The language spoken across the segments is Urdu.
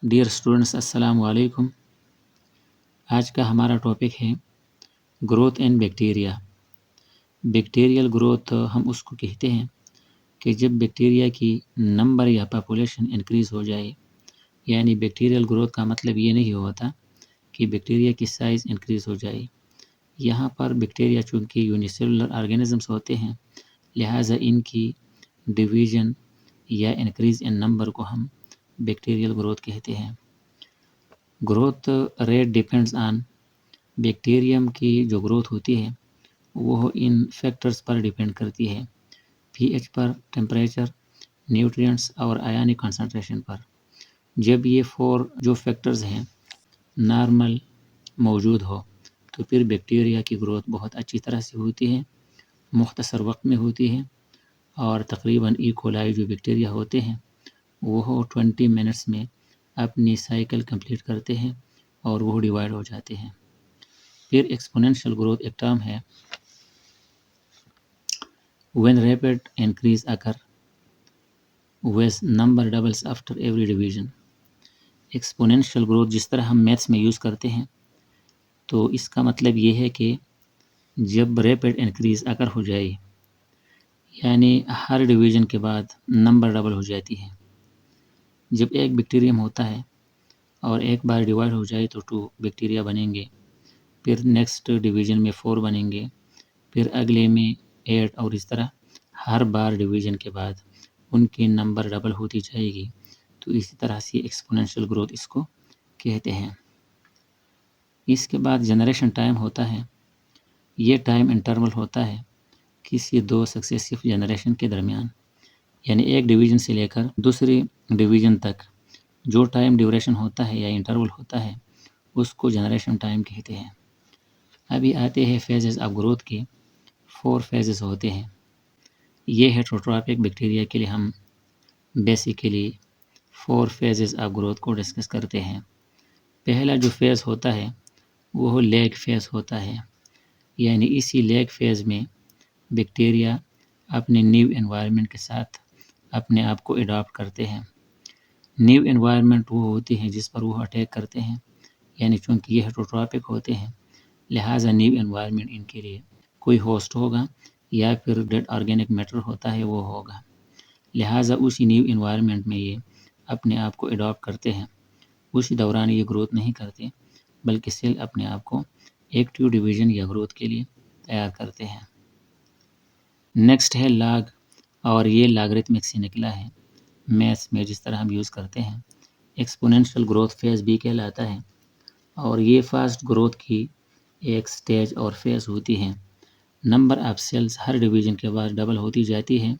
ڈیئر اسٹوڈنٹس السلام علیکم۔ آج کا ہمارا ٹاپک ہے growth in bacteria. Bacterial growth ہم اس کو کہتے ہیں کہ جب بیکٹیریا کی نمبر یا پاپولیشن انکریز ہو جائے، یعنی بیکٹیریل گروتھ کا مطلب یہ نہیں ہوتا کہ بیکٹیریا کی سائز انکریز ہو جائے۔ یہاں پر بیکٹیریا چونکہ یونیسیلولر آرگینزمس ہوتے ہیں، لہٰذا ان کی ڈویژن یا انکریز ان نمبر کو ہم بیکٹیریل گروتھ کہتے ہیں۔ Growth rate depends on, bacterium کی جو گروتھ ہوتی ہے وہ ان فیکٹرز پر ڈیپینڈ کرتی ہے، پی ایچ پر، ٹیمپریچر، نیوٹرینٹس اور آیونک کنسنٹریشن پر۔ جب یہ 4 جو فیکٹرز ہیں نارمل موجود ہو تو پھر بیکٹیریا کی گروتھ بہت اچھی طرح سے ہوتی ہے، مختصر وقت میں ہوتی ہے، اور تقریباً ایکولائی جو بیکٹیریا ہوتے ہیں وہ 20 منٹس میں اپنی سائیکل کمپلیٹ کرتے ہیں اور وہ ڈیوائڈ ہو جاتے ہیں۔ پھر ایکسپوننشیل گروتھ ایک ٹرم ہے، when rapid increase occur with number doubles after every division۔ Exponential growth جس طرح ہم میتھس میں یوز کرتے ہیں تو اس کا مطلب یہ ہے کہ جب ریپڈ انکریز اکر ہو جائے، یعنی ہر ڈویژن کے بعد نمبر ڈبل ہو جاتی ہے۔ جب ایک بیکٹیریم ہوتا ہے اور ایک بار ڈیوائڈ ہو جائے تو 2 بیکٹیریا بنیں گے، پھر نیکسٹ ڈویژن میں 4 بنیں گے، پھر اگلے میں 8، اور اس طرح ہر بار ڈویژن کے بعد ان کی نمبر ڈبل ہوتی جائے گی، تو اسی طرح سے ایکسپوننشیل گروتھ اس کو کہتے ہیں۔ اس کے بعد جنریشن ٹائم ہوتا ہے، یہ ٹائم انٹرول ہوتا ہے کسی 2 سکسیسو جنریشن کے درمیان، یعنی ایک ڈویژن سے لے کر دوسری ڈویژن تک جو ٹائم ڈیوریشن ہوتا ہے یا انٹرول ہوتا ہے اس کو جنریشن ٹائم کہتے ہیں۔ ابھی آتے ہیں فیزز آف گروتھ کے۔ 4 فیزز ہوتے ہیں۔ یہ ہیٹروٹروپک بیکٹیریا کے لیے ہم بیسیکلی 4 فیزز آف گروتھ کو ڈسکس کرتے ہیں۔ پہلا جو فیز ہوتا ہے وہ لیگ فیز ہوتا ہے، یعنی اسی لیگ فیز میں بیکٹیریا اپنے نیو انوائرمنٹ کے ساتھ اپنے آپ کو اڈاپٹ کرتے ہیں۔ نیو انوائرمنٹ وہ ہوتی ہے جس پر وہ اٹیک کرتے ہیں، یعنی چونکہ یہ ہیٹروٹروپک ہوتے ہیں لہٰذا نیو انوائرمنٹ ان کے لیے کوئی ہوسٹ ہوگا یا پھر ڈیڈ آرگینک میٹر ہوتا ہے وہ ہوگا، لہٰذا اسی نیو انوائرمنٹ میں یہ اپنے آپ کو اڈاپٹ کرتے ہیں۔ اسی دوران یہ گروتھ نہیں کرتے بلکہ سیل اپنے آپ کو ایکٹیو ڈویژن یا گروتھ کے لیے تیار کرتے ہیں۔ نیکسٹ ہے لاگ، اور یہ لاگرتمک سے نکلا ہے، میتھس میں جس طرح ہم یوز کرتے ہیں۔ ایکسپوننشیل گروتھ فیز بھی کہلاتا ہے، اور یہ فاسٹ گروتھ کی ایک سٹیج اور فیز ہوتی ہے۔ نمبر آف سیلز ہر ڈویژن کے بعد ڈبل ہوتی جاتی ہے،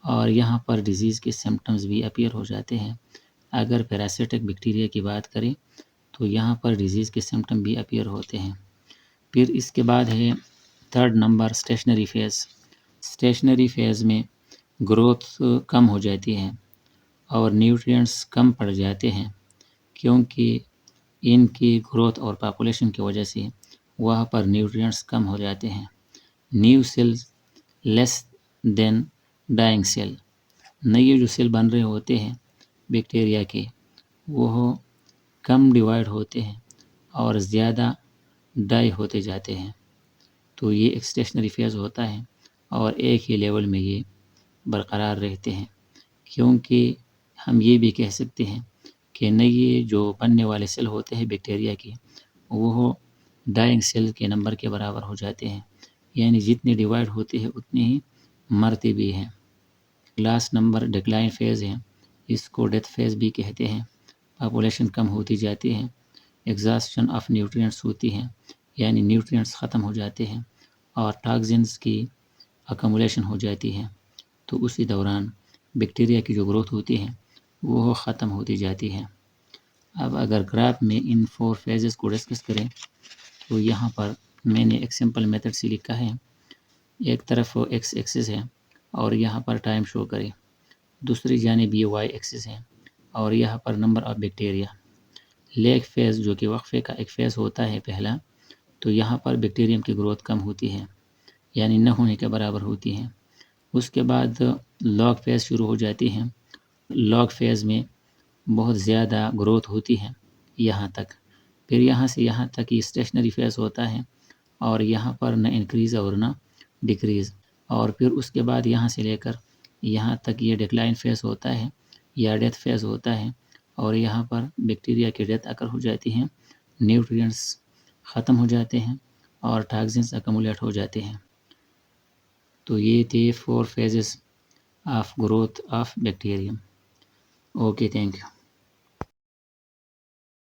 اور یہاں پر ڈیزیز کے سمپٹمز بھی اپیئر ہو جاتے ہیں۔ اگر پیراسائٹک بیکٹیریا کی بات کریں تو یہاں پر ڈیزیز کے سمپٹم بھی اپیئر ہوتے ہیں۔ پھر اس کے بعد ہے 3rd number stationery phase. Stationery phase میں گروتھ کم ہو جاتی ہے اور نیوٹرینٹس کم پڑ جاتے ہیں، کیونکہ ان کی گروتھ اور پاپولیشن کی وجہ سے وہاں پر نیوٹرینٹس کم ہو جاتے ہیں۔ نیو سیلز لیس دین ڈائنگ سیل، نئے جو سیل بن رہے ہوتے ہیں بیکٹیریا کے وہ کم ڈیوائڈ ہوتے ہیں اور زیادہ ڈائی ہوتے جاتے ہیں، تو یہ ایک اسٹیشنری فیز ہوتا ہے اور ایک ہی لیول میں یہ برقرار رہتے ہیں۔ کیونکہ ہم یہ بھی کہہ سکتے ہیں کہ نئے جو بننے والے سیل ہوتے ہیں بیکٹیریا کے وہ ڈائنگ سیل کے نمبر کے برابر ہو جاتے ہیں، یعنی جتنے ڈیوائڈ ہوتے ہیں اتنے ہی مرتے بھی ہیں۔ لاسٹ نمبر ڈکلائن فیز ہے، اس کو ڈیتھ فیز بھی کہتے ہیں۔ پاپولیشن کم ہوتی جاتی ہے، ایگزاسشن آف نیوٹرینٹس ہوتی ہیں، یعنی نیوٹرینٹس ختم ہو جاتے ہیں اور ٹاکسنز کی اکمولیشن ہو جاتی ہے، تو اسی دوران بیکٹیریا کی جو گروتھ ہوتی ہے وہ ختم ہوتی جاتی ہے۔ اب اگر گراف میں ان 4 فیزز کو ڈسکس کریں تو یہاں پر میں نے ایک سمپل میتھڈ سے لکھا ہے، ایک طرف ایکس ایکسس ہے اور یہاں پر ٹائم شو کرے، دوسری جانب یہ وائی ایکسس ہے اور یہاں پر number of bacteria. Lag phase جو کہ وقفے کا ایک فیز ہوتا ہے پہلا، تو یہاں پر بیکٹیریم کی گروتھ کم ہوتی ہے، یعنی نہ ہونے کے برابر ہوتی ہے۔ اس کے بعد لاگ فیز شروع ہو جاتی ہے۔ لاگ فیز میں بہت زیادہ گروتھ ہوتی ہے یہاں تک، پھر یہاں سے یہاں تک یہ اسٹیشنری فیز ہوتا ہے، اور یہاں پر نہ انکریز اور نہ ڈکریز، اور پھر اس کے بعد یہاں سے لے کر یہاں تک یہ ڈکلائن فیز ہوتا ہے یا ڈیتھ فیز ہوتا ہے، اور یہاں پر بیکٹیریا کی ڈیتھ اکر ہو جاتی ہیں، نیوٹرینٹس ختم ہو جاتے ہیں اور ٹاکسنس ایکومولیٹ ہو جاتے ہیں۔ تو یہ تھے 4 phases of growth of bacterium. Okay, thank you.